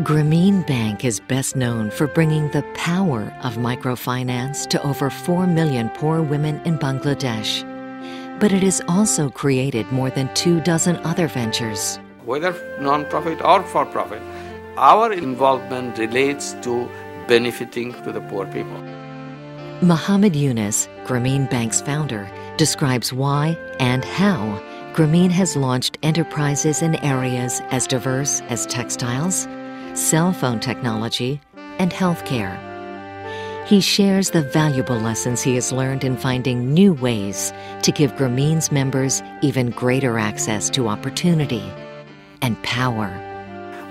Grameen Bank is best known for bringing the power of microfinance to over 4 million poor women in Bangladesh. But it has also created more than 24 other ventures. Whether non-profit or for-profit, our involvement relates to benefiting to the poor people. Muhammad Yunus, Grameen Bank's founder, describes why and how Grameen has launched enterprises in areas as diverse as textiles, cell phone technology, and healthcare. He shares the valuable lessons he has learned in finding new ways to give Grameen's members even greater access to opportunity and power.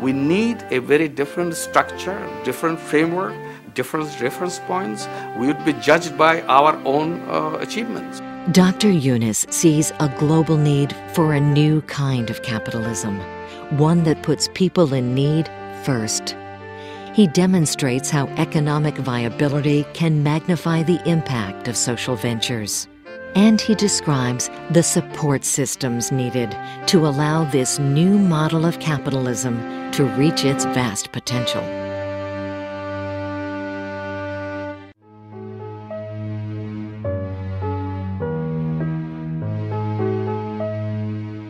We need a very different structure, different framework, different reference points. We would be judged by our own achievements. Dr. Yunus sees a global need for a new kind of capitalism, one that puts people in need first. He demonstrates how economic viability can magnify the impact of social ventures. And he describes the support systems needed to allow this new model of capitalism to reach its vast potential.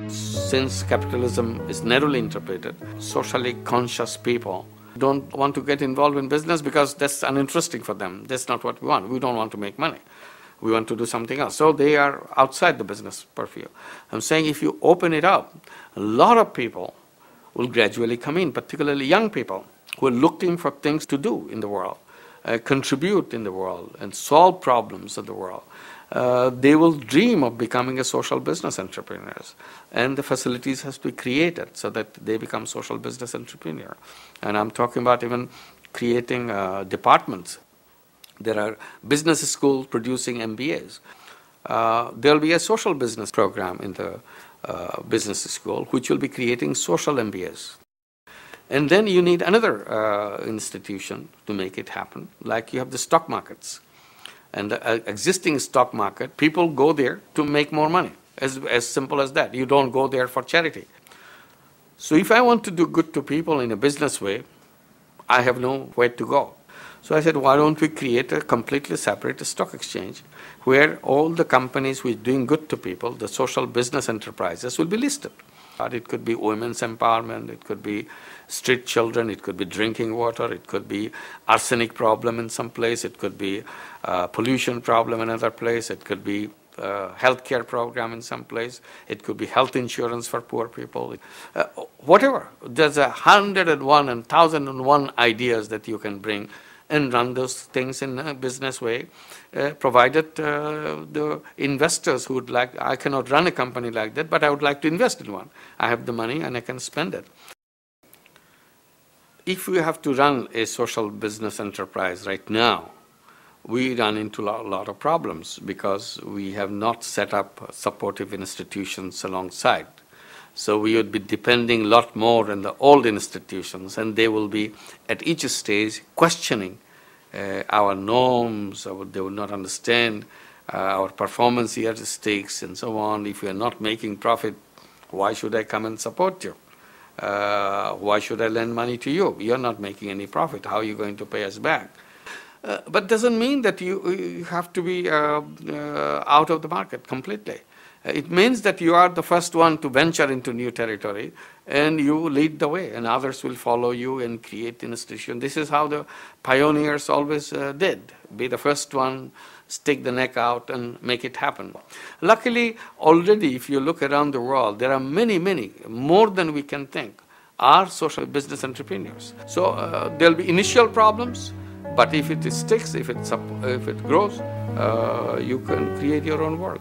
Since capitalism is narrowly interpreted, socially conscious people don't want to get involved in business because that's uninteresting for them. That's not what we want. We don't want to make money. We want to do something else. So they are outside the business purview. I'm saying if you open it up, a lot of people will gradually come in, particularly young people who are looking for things to do in the world, contribute in the world, and solve problems of the world. They will dream of becoming a social business entrepreneurs, and the facilities has to be created so that they become social business entrepreneur. And I'm talking about even creating departments. There are business schools producing MBAs. There will be a social business program in the business school which will be creating social MBAs. And then you need another institution to make it happen, like you have the stock markets. And the existing stock market, people go there to make more money, as simple as that. You don't go there for charity. So if I want to do good to people in a business way, I have nowhere to go. So I said, why don't we create a completely separate stock exchange where all the companies who are doing good to people, the social business enterprises, will be listed. It could be women's empowerment, it could be street children, it could be drinking water, it could be arsenic problem in some place, it could be pollution problem in another place, it could be healthcare program in some place, it could be health insurance for poor people, whatever. There's 101 and 1001 ideas that you can bring and run those things in a business way, provided the investors who would like, I cannot run a company like that, but I would like to invest in one. I have the money and I can spend it. If we have to run a social business enterprise right now, we run into a lot of problems because we have not set up supportive institutions alongside. So we would be depending a lot more on the old institutions, and they will be at each stage questioning our norms, or they will not understand our performance yardsticks and so on. If we are not making profit, why should I come and support you? Why should I lend money to you? You're not making any profit. How are you going to pay us back? But doesn't mean that you have to be out of the market completely. It means that you are the first one to venture into new territory and you lead the way and others will follow you and create institutions. This is how the pioneers always did. Be the first one, stick the neck out and make it happen. Luckily, already if you look around the world, there are many, more than we can think, are social business entrepreneurs. So there'll be initial problems, but if it sticks, if it grows, you can create your own world.